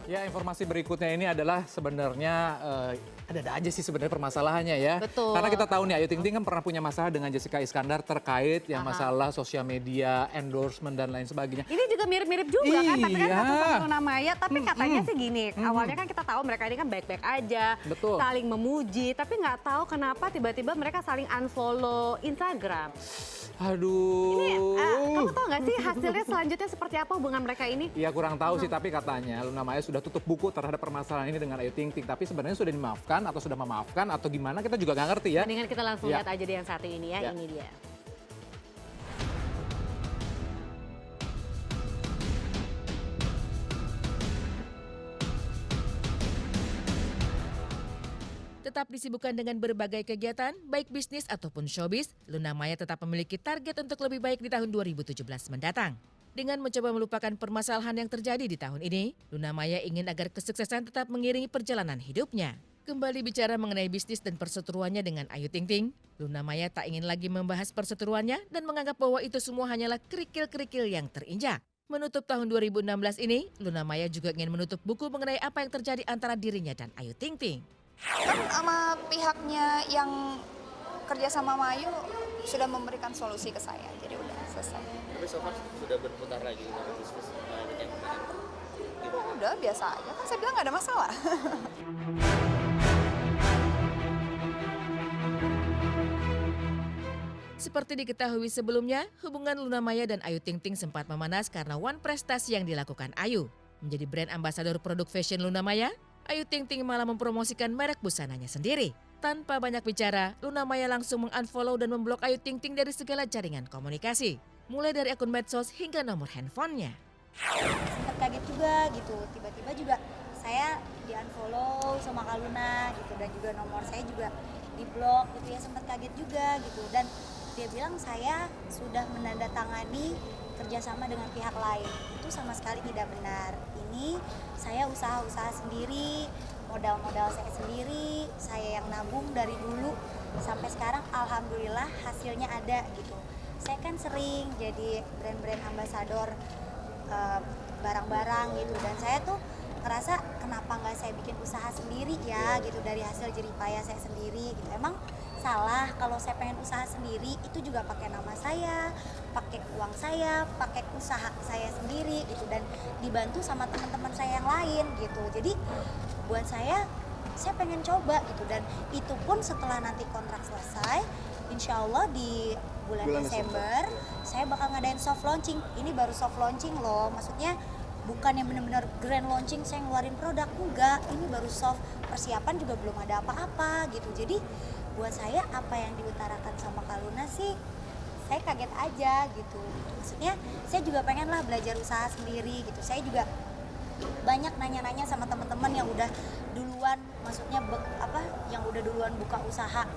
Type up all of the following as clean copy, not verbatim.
Ya, informasi berikutnya ini adalah sebenarnya ada-ada aja sih sebenarnya permasalahannya ya. Betul. Karena kita tahu nih Ayu Ting Ting kan pernah punya masalah dengan Jessica Iskandar terkait yang masalah sosial media, endorsement dan lain sebagainya. Ini juga mirip-mirip juga kan, tapi kan Iya. satu sama Luna Maya. Tapi katanya sih gini, awalnya kan kita tahu mereka ini kan baik-baik aja, Betul. saling memuji, tapi nggak tahu kenapa tiba-tiba mereka saling unfollow Instagram. Aduh. Ini, kamu tahu nggak sih hasilnya selanjutnya seperti apa hubungan mereka ini? Ya kurang tahu sih, tapi katanya Luna Maya sudah tutup buku terhadap permasalahan ini dengan Ayu Ting Ting. Tapi sebenarnya sudah dimaafkan atau sudah memaafkan atau gimana kita juga nggak ngerti ya. Mendingan kita langsung Ya. lihat aja deh yang satu ini ya, Ya. ini dia. Tetap disibukkan dengan berbagai kegiatan, baik bisnis ataupun showbiz, Luna Maya tetap memiliki target untuk lebih baik di tahun 2017 mendatang. Dengan mencoba melupakan permasalahan yang terjadi di tahun ini, Luna Maya ingin agar kesuksesan tetap mengiringi perjalanan hidupnya. Kembali bicara mengenai bisnis dan perseteruannya dengan Ayu Ting Ting, Luna Maya tak ingin lagi membahas perseteruannya dan menganggap bahwa itu semua hanyalah kerikil-kerikil yang terinjak. Menutup tahun 2016 ini, Luna Maya juga ingin menutup buku mengenai apa yang terjadi antara dirinya dan Ayu Ting Ting. Kan sama pihaknya yang kerja sama Mayu sudah memberikan solusi ke saya, jadi udah selesai. Tapi so far sudah berputar lagi dengan bisnis yang kemarin. Udah biasa aja, kan saya bilang nggak ada masalah. Seperti diketahui sebelumnya, hubungan Luna Maya dan Ayu Ting Ting sempat memanas karena one prestasi yang dilakukan Ayu. Menjadi brand ambasador produk fashion Luna Maya, Ayu Ting Ting malah mempromosikan merek busananya sendiri. Tanpa banyak bicara, Luna Maya langsung mengunfollow dan memblok Ayu Ting Ting dari segala jaringan komunikasi. Mulai dari akun medsos hingga nomor handphonenya. Sempat kaget juga gitu, tiba-tiba juga saya di-unfollow sama Kak Luna gitu, dan juga nomor saya juga di-blok gitu ya, sempat kaget juga gitu. Dan dia bilang saya sudah menandatangani kerjasama dengan pihak lain. Itu sama sekali tidak benar. Ini saya usaha-usaha sendiri, modal-modal saya sendiri, saya yang nabung dari dulu sampai sekarang, alhamdulillah hasilnya ada gitu. Saya kan sering jadi brand-brand ambasador barang-barang gitu, dan saya tuh ngerasa kenapa nggak saya bikin usaha sendiri ya gitu, dari hasil jeripaya saya sendiri gitu. Emang salah kalau saya pengen usaha sendiri, itu juga pakai nama saya, pakai uang saya, pakai usaha saya sendiri gitu, dan dibantu sama teman-teman saya yang lain gitu. Jadi buat saya pengen coba gitu, dan itu pun setelah nanti kontrak selesai, insya Allah di bulan Desember saya bakal ngadain soft launching. Ini baru soft launching loh, maksudnya bukan yang benar-benar grand launching saya ngeluarin produk, enggak. Ini baru soft, persiapan juga belum ada apa-apa gitu. Jadi buat saya apa yang diutarakan sama Kak Luna sih, saya kaget aja gitu. Maksudnya saya juga pengen lah belajar usaha sendiri gitu. Saya juga banyak nanya-nanya sama teman-teman yang udah duluan, maksudnya yang udah duluan buka usaha.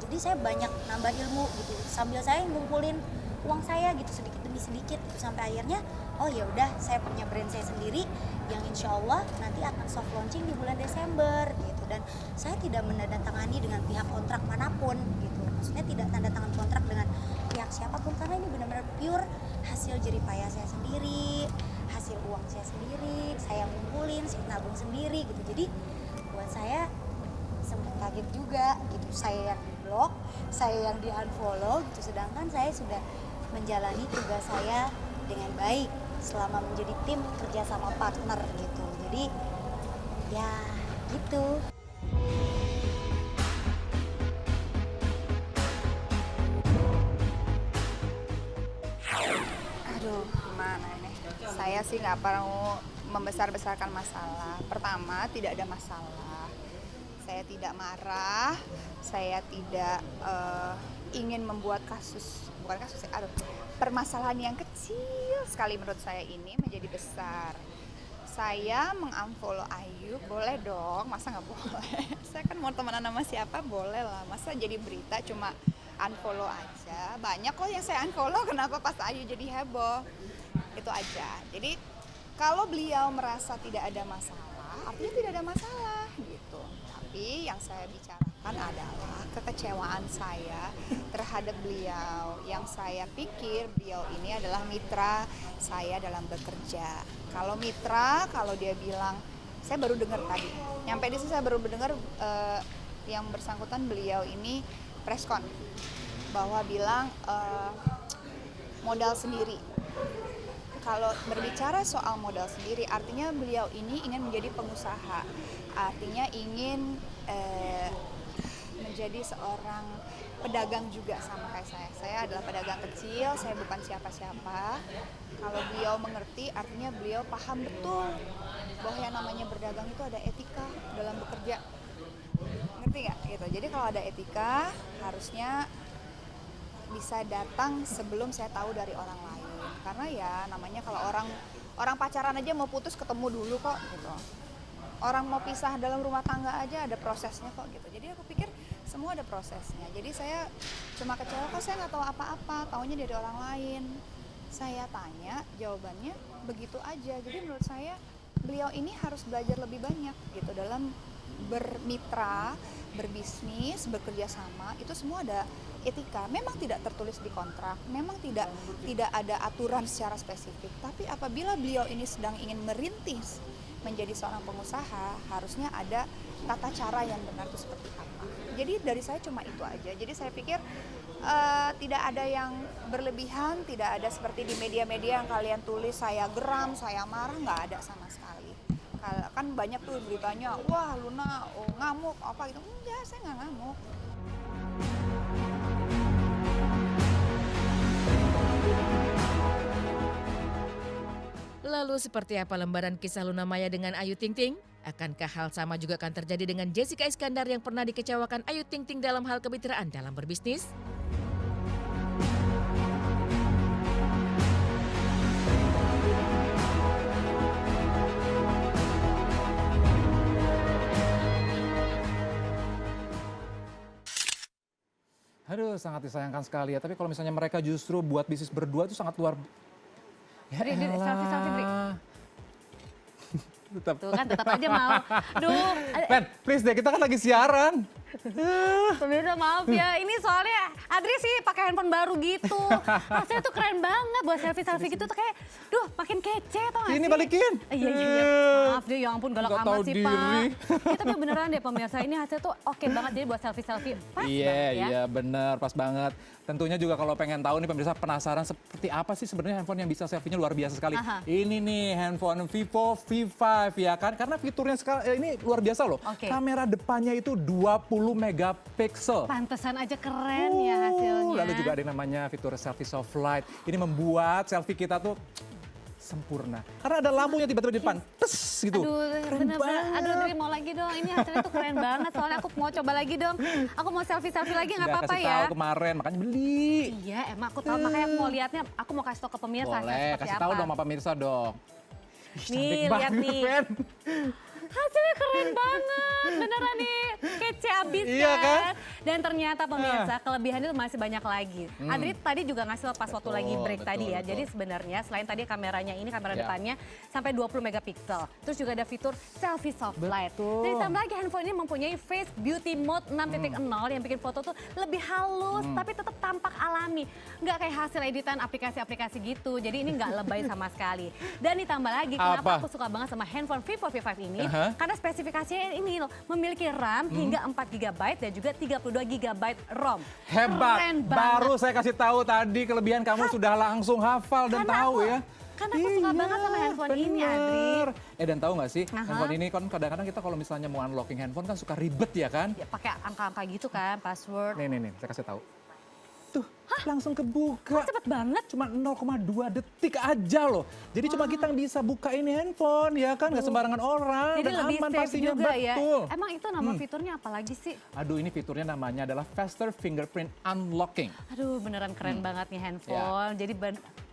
Jadi saya banyak nambah ilmu gitu, sambil saya ngumpulin uang saya gitu sedikit demi sedikit gitu, sampai akhirnya oh ya udah, saya punya brand saya sendiri yang insya Allah nanti akan soft launching di bulan Desember gitu. Dan saya tidak menandatangani dengan pihak kontrak manapun gitu, maksudnya tidak tanda tangan kontrak dengan pihak siapapun, karena ini benar-benar pure hasil jeripaya saya sendiri, hasil uang saya sendiri, saya ngumpulin, saya nabung sendiri gitu. Jadi buat saya sempat kaget juga gitu, saya yang di-blok, saya yang di-unfollow gitu, sedangkan saya sudah menjalani tugas saya dengan baik selama menjadi tim kerja sama partner gitu. Jadi ya gitu. Aduh, gimana ini? Saya sih nggak perlu membesar-besarkan masalah. Pertama, tidak ada masalah. Saya tidak marah, saya tidak ingin membuat permasalahan yang kecil sekali menurut saya ini menjadi besar. Saya mengunfollow Ayu, boleh dong, masa nggak boleh? Saya kan mau temenan sama siapa, boleh lah. Masa jadi berita cuma unfollow aja? Banyak kok yang saya unfollow, kenapa pas Ayu jadi heboh? Itu aja. Jadi kalau beliau merasa tidak ada masalah, artinya tidak ada masalah gitu. Tapi yang saya bicarakan adalah kekecewaan saya terhadap beliau. Yang saya pikir beliau ini adalah mitra saya dalam bekerja. Kalau mitra, kalau dia bilang saya baru dengar tadi. Nyampe di sini saya baru dengar yang bersangkutan beliau ini preskon bahwa bilang modal sendiri. Kalau berbicara soal modal sendiri, artinya beliau ini ingin menjadi pengusaha, artinya ingin menjadi seorang pedagang juga sama kayak saya. Saya adalah pedagang kecil, saya bukan siapa-siapa. Kalau beliau mengerti, artinya beliau paham betul bahwa yang namanya berdagang itu ada etika dalam bekerja. Ngerti nggak? Gitu. Jadi kalau ada etika, harusnya bisa datang sebelum saya tahu dari orang lain. Karena ya namanya kalau orang pacaran aja mau putus ketemu dulu kok gitu. Orang mau pisah dalam rumah tangga aja ada prosesnya kok gitu. Jadi aku pikir semua ada prosesnya. Jadi saya cuma kecewa kok saya nggak tahu apa-apa, taunya dari orang lain. Saya tanya, jawabannya begitu aja. Jadi menurut saya beliau ini harus belajar lebih banyak gitu dalam bermitra, berbisnis, bekerja sama, itu semua ada etika. Memang tidak tertulis di kontrak, memang tidak ada aturan secara spesifik. Tapi apabila beliau ini sedang ingin merintis menjadi seorang pengusaha, harusnya ada tata cara yang benar itu seperti apa. Jadi dari saya cuma itu aja. Jadi saya pikir tidak ada yang berlebihan, tidak ada seperti di media-media yang kalian tulis saya geram, saya marah, nggak ada sama sekali. Kan banyak tuh beritanya, wah Luna ngamuk apa gitu. Enggak, saya nggak ngamuk. Lalu seperti apa lembaran kisah Luna Maya dengan Ayu Ting Ting? Akankah hal sama juga akan terjadi dengan Jessica Iskandar yang pernah dikecewakan Ayu Ting Ting dalam hal kemitraan dalam berbisnis? Aduh, sangat disayangkan sekali ya. Tapi kalau misalnya mereka justru buat bisnis berdua itu sangat luar. Ya Selfie, Bri. Tetap. Tuh kan tetap aja mau. Duh, Ben, please deh, kita kan lagi siaran. pemirsa maaf ya, ini soalnya Adri sih pakai handphone baru gitu. Rasanya tuh keren banget buat selfie-selfie gitu tuh kayak, duh makin kece tau gak sih? Sini balikin. Iya. Maaf deh, ya ampun galak Nggak amat tahu sih diri. Pak. Ya, tapi beneran deh pemirsa, ini hasil tuh oke banget jadi buat selfie-selfie. Pas banget ya. Iya bener, pas banget. Tentunya juga kalau pengen tahu nih pemirsa penasaran seperti apa sih sebenarnya handphone yang bisa selfie-nya luar biasa sekali. Aha. Ini nih handphone Vivo V5 ya kan, karena fiturnya ini luar biasa loh. Oke. Kamera depannya itu 20 megapiksel. Pantesan aja keren ya hasilnya. Lalu juga ada yang namanya fitur selfie soft light. Ini membuat selfie kita tuh sempurna. Karena ada lampu yang tiba-tiba di depan. Tes gitu. Aduh, Keren bener-bener. banget. Aduh, Dri mau lagi dong. Ini hasilnya tuh keren banget. Soalnya aku mau coba lagi dong. Aku mau selfie-selfie lagi nggak Udah apa-apa kasih ya. tahu kemarin, makanya beli. Iya, emang aku tahu. Makanya aku mau lihatnya. Aku mau kasih tau ke pemirsa. hasilnya Boleh, seperti kasih apa. tahu dong sama pemirsa dong. Ih, Nih, cantik lihat banget, nih. Ben. Hasilnya keren banget, beneran nih, kece abis Iya kan? Dan ternyata pemirsa kelebihannya tuh masih banyak lagi. Hmm. Adri tadi juga ngasih pas waktu Betul, lagi break betul, tadi ya. betul. Jadi sebenarnya selain tadi kameranya ini, kamera Ya. depannya sampai 20 megapiksel. Terus juga ada fitur selfie soft light. Betul. Dan ditambah lagi handphone ini mempunyai Face Beauty Mode 6.0 yang bikin foto tuh lebih halus tapi tetap tampak alami. Nggak kayak hasil editan aplikasi-aplikasi gitu. Jadi ini nggak lebay sama sekali. Dan ditambah lagi kenapa Apa? aku suka banget sama handphone Vivo V5 ini? Aha. Karena spesifikasinya ini loh, memiliki RAM hingga 4 GB dan juga 32 GB ROM. Hebat. Keren banget. Baru saya kasih tahu tadi kelebihan kamu sudah langsung hafal dan tahu ya. Karena aku suka banget sama handphone ini, Adri. Dan tahu nggak sih, Aha. handphone ini kan kadang-kadang kita kalau misalnya mau unlocking handphone kan suka ribet ya kan? Ya, pakai angka-angka gitu kan, password. Nih, saya kasih tahu. Tuh, langsung kebuka. Cepet banget. Cuma 0,2 detik aja loh. Jadi cuma kita yang bisa buka ini handphone ya kan, nggak sembarangan orang. Jadi dan lebih aman safe pastinya, juga ya. betul. Emang itu nama fiturnya apa lagi sih? Aduh, ini fiturnya namanya adalah Faster Fingerprint Unlocking. Aduh, beneran keren banget nih handphone. Jadi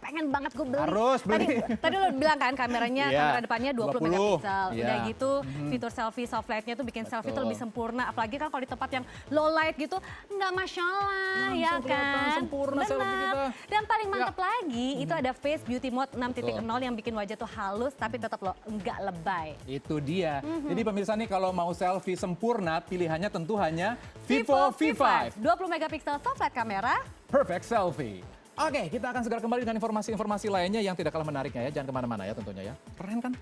pengen banget gue beli. Harus beli. Tadi lo bilang kan kameranya, Iya, kamera depannya 20 megapiksel. iya. Udah gitu, fitur selfie soft light-nya tuh bikin selfie tuh Betul. lebih sempurna. Apalagi kan kalau di tempat yang low light gitu, nggak masalah ya Langsung kelihatan kan. sempurna selfie kita. Dan paling mantep lagi, itu ada Face Beauty Mode 6.0 Betul. yang bikin wajah tuh halus tapi tetap lo nggak lebay. Itu dia. Jadi pemirsa nih kalau mau selfie sempurna, pilihannya tentu hanya Vivo V5. 20 megapiksel soft light kamera. Perfect Selfie. Oke, kita akan segera kembali dengan informasi-informasi lainnya yang tidak kalah menariknya ya. Jangan kemana-mana ya tentunya ya. Keren kan?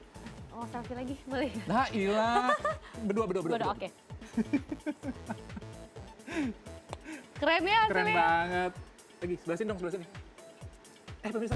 Mau selfie lagi? Boleh? Nah, ilah. Berdua. Udah, oke. Keren ya Keren hasilnya? banget. Lagi, sebelah sini dong, sebelah sini. Pemirsa,